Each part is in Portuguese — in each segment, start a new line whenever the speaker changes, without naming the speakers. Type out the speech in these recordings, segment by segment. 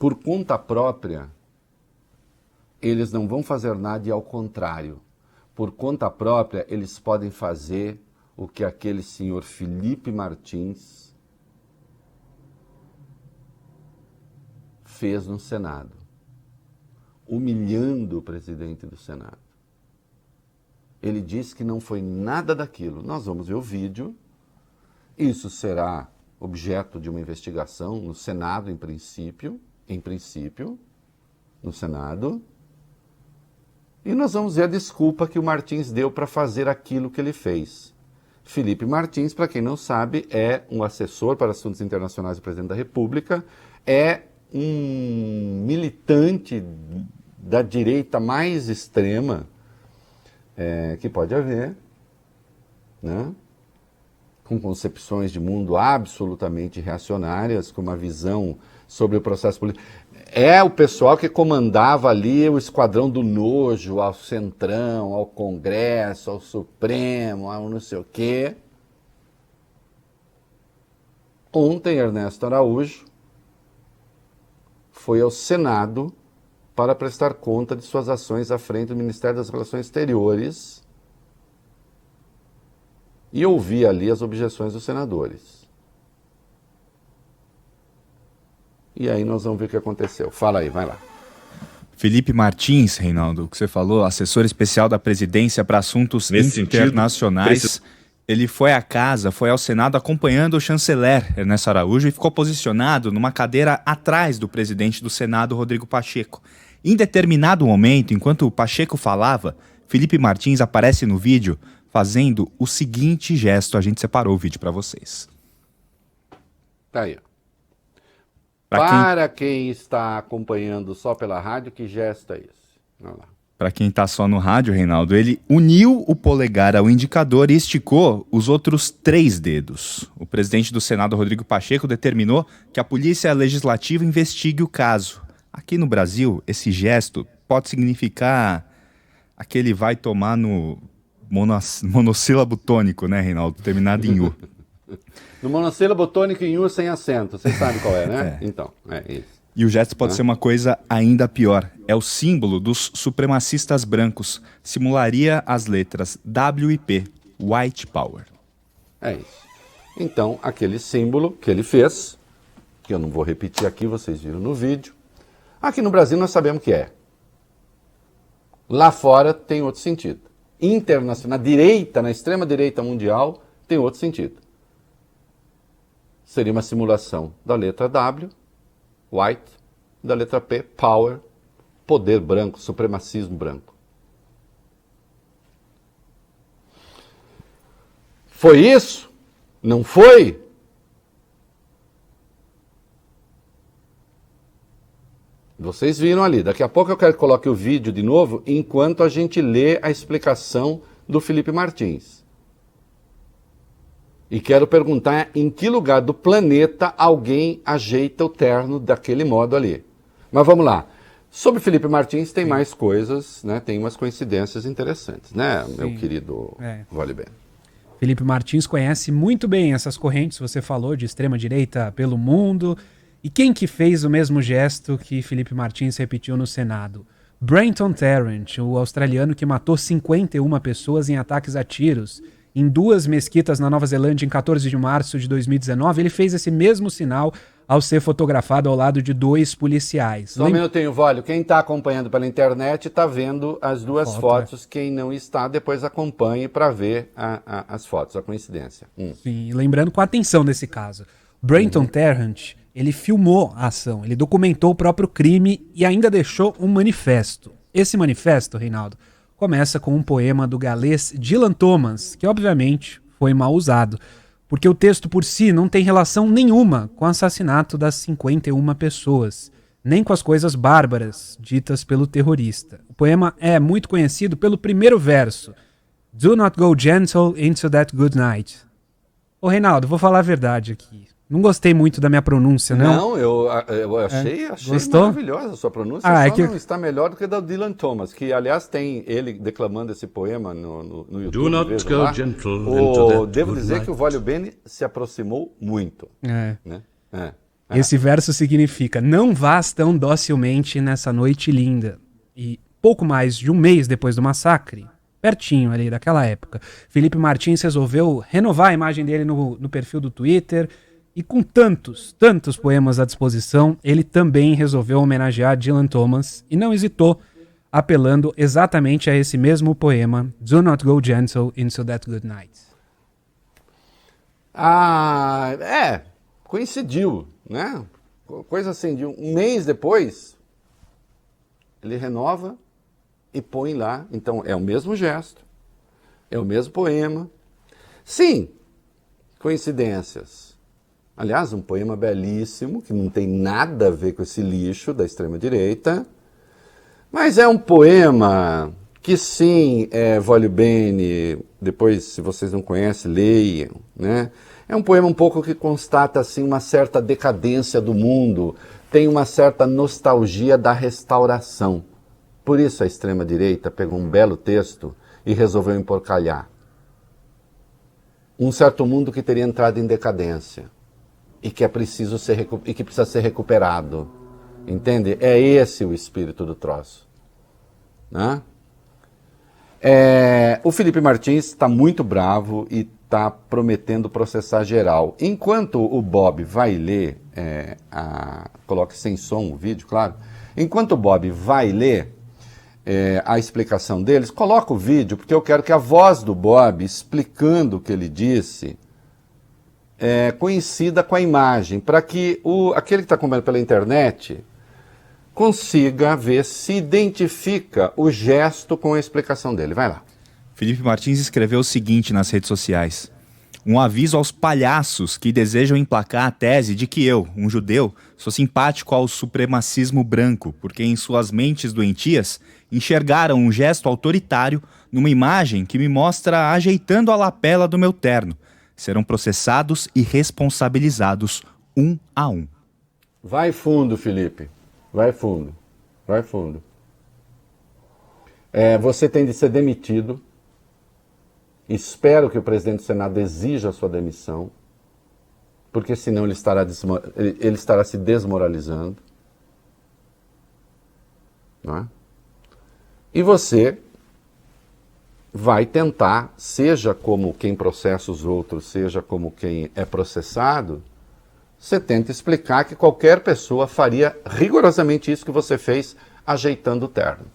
por conta própria, eles não vão fazer nada e ao contrário. Por conta própria, eles podem fazer o que aquele senhor Felipe Martins fez no Senado, humilhando o presidente do Senado. Ele disse que não foi nada daquilo. Nós vamos ver o vídeo. Isso será objeto de uma investigação no Senado, em princípio, no Senado. E nós vamos ver a desculpa que o Martins deu para fazer aquilo que ele fez. Felipe Martins, para quem não sabe, é um assessor para assuntos internacionais do presidente da República, é um militante da direita mais extrema que pode haver, né? Com concepções de mundo absolutamente reacionárias, com uma visão sobre o processo político. É o pessoal que comandava ali o esquadrão do nojo ao Centrão, ao Congresso, ao Supremo, ao não sei o quê. Ontem, Ernesto Araújo foi ao Senado para prestar conta de suas ações à frente do Ministério das Relações Exteriores e ouvir ali as objeções dos senadores. E aí nós vamos ver o que aconteceu. Fala aí, vai lá.
Felipe Martins, Reinaldo, que você falou, assessor especial da presidência para assuntos internacionais, ele foi à casa, foi ao Senado acompanhando o chanceler Ernesto Araújo e ficou posicionado numa cadeira atrás do presidente do Senado, Rodrigo Pacheco. Em determinado momento, enquanto o Pacheco falava, Felipe Martins aparece no vídeo fazendo o seguinte gesto. A gente separou o vídeo para vocês.
Tá aí. Para quem está acompanhando só pela rádio, que gesto é esse? Vamos lá.
Para quem está só no rádio, Reinaldo, ele uniu o polegar ao indicador e esticou os outros 3 dedos. O presidente do Senado, Rodrigo Pacheco, determinou que a Polícia Legislativa investigue o caso. Aqui no Brasil, esse gesto pode significar aquele vai tomar no monossílabo tônico, né, Reinaldo? Terminado em U.
No monossílabo tônico em U sem acento. Vocês sabem qual é, né? Então, é isso.
E o gesto pode ser uma coisa ainda pior. É o símbolo dos supremacistas brancos. Simularia as letras W e P. White Power.
É isso. Então, aquele símbolo que ele fez, que eu não vou repetir aqui, vocês viram no vídeo. Aqui no Brasil nós sabemos que é. Lá fora tem outro sentido. Internacional, na direita, na extrema direita mundial, tem outro sentido. Seria uma simulação da letra W, white, da letra P, power, poder branco, supremacismo branco. Foi isso? Não foi? Vocês viram ali. Daqui a pouco eu quero que coloque o vídeo de novo, enquanto a gente lê a explicação do Felipe Martins. E quero perguntar em que lugar do planeta alguém ajeita o terno daquele modo ali. Mas vamos lá. Sobre Felipe Martins tem mais coisas, né? Tem umas coincidências interessantes, né, meu querido Vale Bem?
Felipe Martins conhece muito bem essas correntes, você falou, de extrema-direita pelo mundo. E quem que fez o mesmo gesto que Felipe Martins repetiu no Senado? Brenton Tarrant, o australiano que matou 51 pessoas em ataques a tiros em 2 mesquitas na Nova Zelândia em 14 de março de 2019, ele fez esse mesmo sinal ao ser fotografado ao lado de 2 policiais.
Só um minutinho, Vólio. Quem está acompanhando pela internet está vendo as 2 fotos. Quem não está, depois acompanhe para ver as fotos, a coincidência.
Sim, lembrando com atenção nesse caso. Brenton Tarrant, ele filmou a ação, ele documentou o próprio crime e ainda deixou um manifesto. Esse manifesto, Reinaldo, começa com um poema do galês Dylan Thomas, que obviamente foi mal usado, porque o texto por si não tem relação nenhuma com o assassinato das 51 pessoas, nem com as coisas bárbaras ditas pelo terrorista. O poema é muito conhecido pelo primeiro verso: Do not go gentle into that good night. Ô Reinaldo, vou falar a verdade aqui. Não gostei muito da minha pronúncia, não.
Não, eu achei maravilhosa a sua pronúncia. Não está melhor do que a da Dylan Thomas, que aliás tem ele declamando esse poema no YouTube.
Do not go gentle into that
Devo
good
dizer
night.
que o Vólio Bene se aproximou muito.
É.
Né?
Esse verso significa: não vás tão docilmente nessa noite linda. E pouco mais de um mês depois do massacre, pertinho ali daquela época, Felipe Martins resolveu renovar a imagem dele no perfil do Twitter. E com tantos poemas à disposição, ele também resolveu homenagear Dylan Thomas e não hesitou, apelando exatamente a esse mesmo poema, Do Not Go Gentle Into That Good Night.
Coincidiu, né? Coisa assim, de um mês depois, ele renova e põe lá. Então, é o mesmo gesto, é o mesmo poema. Sim, coincidências. Aliás, um poema belíssimo, que não tem nada a ver com esse lixo da extrema-direita, mas é um poema que sim, vale bene, depois, se vocês não conhecem, leiam, né? É um poema um pouco que constata assim, uma certa decadência do mundo, tem uma certa nostalgia da restauração. Por isso a extrema-direita pegou um belo texto e resolveu emporcalhar. Um certo mundo que teria entrado em decadência. E que precisa ser recuperado. Entende? É esse o espírito do troço. Né? O Felipe Martins está muito bravo e está prometendo processar geral. Enquanto o Bob vai ler, coloque sem som o vídeo, claro. Enquanto o Bob vai ler a explicação deles, coloca o vídeo, porque eu quero que a voz do Bob, explicando o que ele disse, coincida com a imagem, para que aquele que está acompanhando pela internet consiga ver se identifica o gesto com a explicação dele. Vai lá.
Felipe Martins escreveu o seguinte nas redes sociais: um aviso aos palhaços que desejam emplacar a tese de que eu, um judeu, sou simpático ao supremacismo branco, porque em suas mentes doentias enxergaram um gesto autoritário numa imagem que me mostra ajeitando a lapela do meu terno. Serão processados e responsabilizados um a um.
Vai fundo, Felipe. Vai fundo. Vai fundo. Você tem de ser demitido. Espero que o presidente do Senado exija a sua demissão, porque senão ele estará se desmoralizando. Não é? E você vai tentar, seja como quem processa os outros, seja como quem é processado, você tenta explicar que qualquer pessoa faria rigorosamente isso que você fez, ajeitando o terno.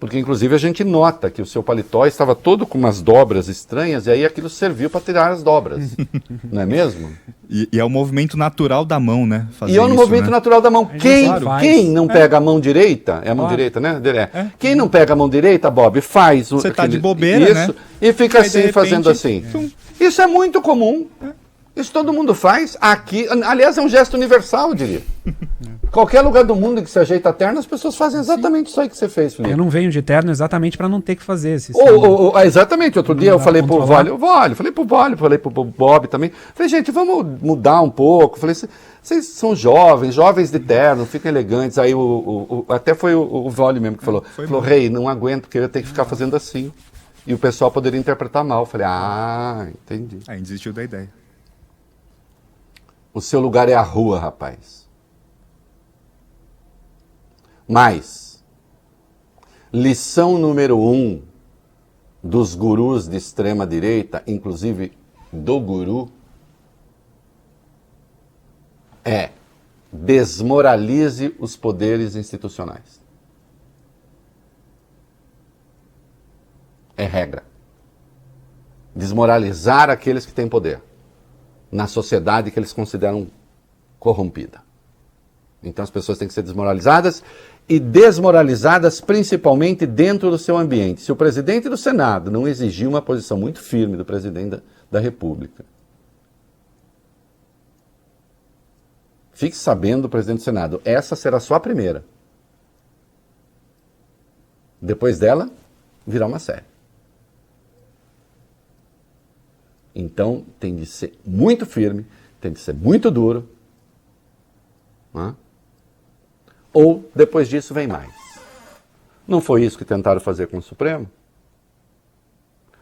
Porque, inclusive, a gente nota que o seu paletó estava todo com umas dobras estranhas e aí aquilo serviu para tirar as dobras. Não é mesmo?
E é o movimento natural da mão, né?
E é o movimento natural da mão. Quem não pega a mão direita, é a mão direita, né? Quem não pega a mão direita, Bob, faz...
Você tá de bobeira,
isso, né? E fica
aí,
assim,
repente,
fazendo assim. Isso é muito comum. Isso todo mundo faz. Aqui, aliás, é um gesto universal, eu diria. Qualquer lugar do mundo em que se ajeita terno, as pessoas fazem exatamente isso aí que você fez, Felipe.
Eu não venho de terno exatamente para não ter que fazer esse
exatamente. Outro dia eu falei pro Vale, falei pro Bob também. Falei, gente, vamos mudar um pouco. Falei, vocês são jovens de terno, ficam elegantes. Aí até foi o Vale mesmo que falou. Falou, Rei, não aguento, porque eu ia ter que ficar fazendo assim. E o pessoal poderia interpretar mal. Falei, entendi.
Aí desistiu da ideia.
O seu lugar é a rua, rapaz. Mas, lição número 1 dos gurus de extrema-direita, inclusive do guru, é desmoralize os poderes institucionais. É regra. Desmoralizar aqueles que têm poder na sociedade que eles consideram corrompida. Então as pessoas têm que ser desmoralizadas e desmoralizadas principalmente dentro do seu ambiente. Se o presidente do Senado não exigir uma posição muito firme do presidente da República, fique sabendo, presidente do Senado, essa será só a primeira. Depois dela, virá uma série. Então, tem de ser muito firme, tem de ser muito duro. Né? Ou, depois disso, vem mais. Não foi isso que tentaram fazer com o Supremo?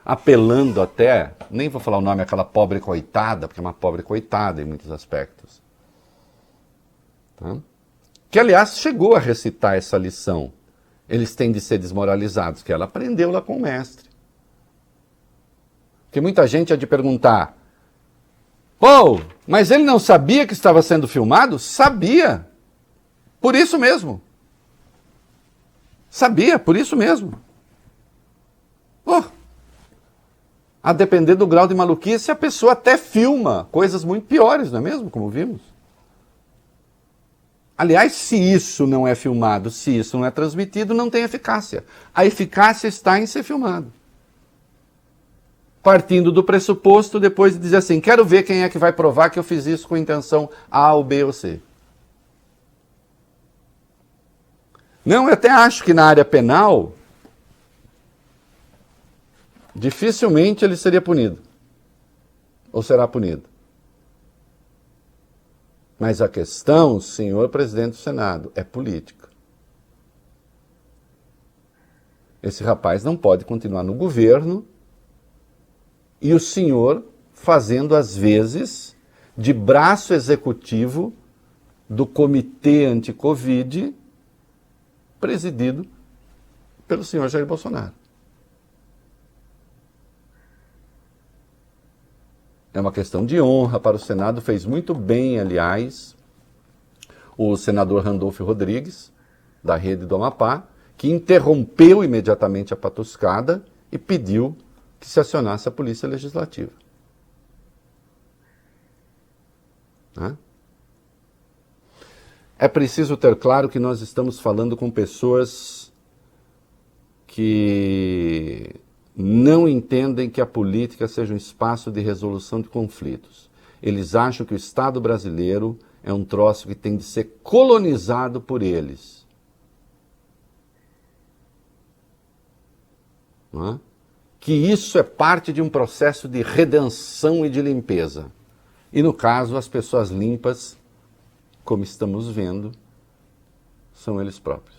apelando até, nem vou falar o nome, aquela pobre coitada, porque é uma pobre coitada em muitos aspectos. Tá? Que, aliás, chegou a recitar essa lição. Eles têm de ser desmoralizados, que ela aprendeu lá com o mestre. Porque muita gente há de perguntar, pô, mas ele não sabia que estava sendo filmado? Sabia. Por isso mesmo. Sabia, por isso mesmo. Pô, a depender do grau de maluquice, a pessoa até filma coisas muito piores, não é mesmo? Como vimos. Aliás, se isso não é filmado, se isso não é transmitido, não tem eficácia. A eficácia está em ser filmado. Partindo do pressuposto, depois de dizer assim, quero ver quem é que vai provar que eu fiz isso com intenção A ou B ou C. Não, eu até acho que na área penal, dificilmente ele seria punido. Ou será punido. Mas a questão, senhor presidente do Senado, é política. Esse rapaz não pode continuar no governo e o senhor fazendo, às vezes, de braço executivo do Comitê Anti-Covid, presidido pelo senhor Jair Bolsonaro. É uma questão de honra para o Senado, fez muito bem, aliás, o senador Randolfo Rodrigues, da Rede do Amapá, que interrompeu imediatamente a patuscada e pediu que se acionasse a Polícia Legislativa. É preciso ter claro que nós estamos falando com pessoas que não entendem que a política seja um espaço de resolução de conflitos. Eles acham que o Estado brasileiro é um troço que tem de ser colonizado por eles. Não é? Que isso é parte de um processo de redenção e de limpeza. E no caso, as pessoas limpas, como estamos vendo, são eles próprios.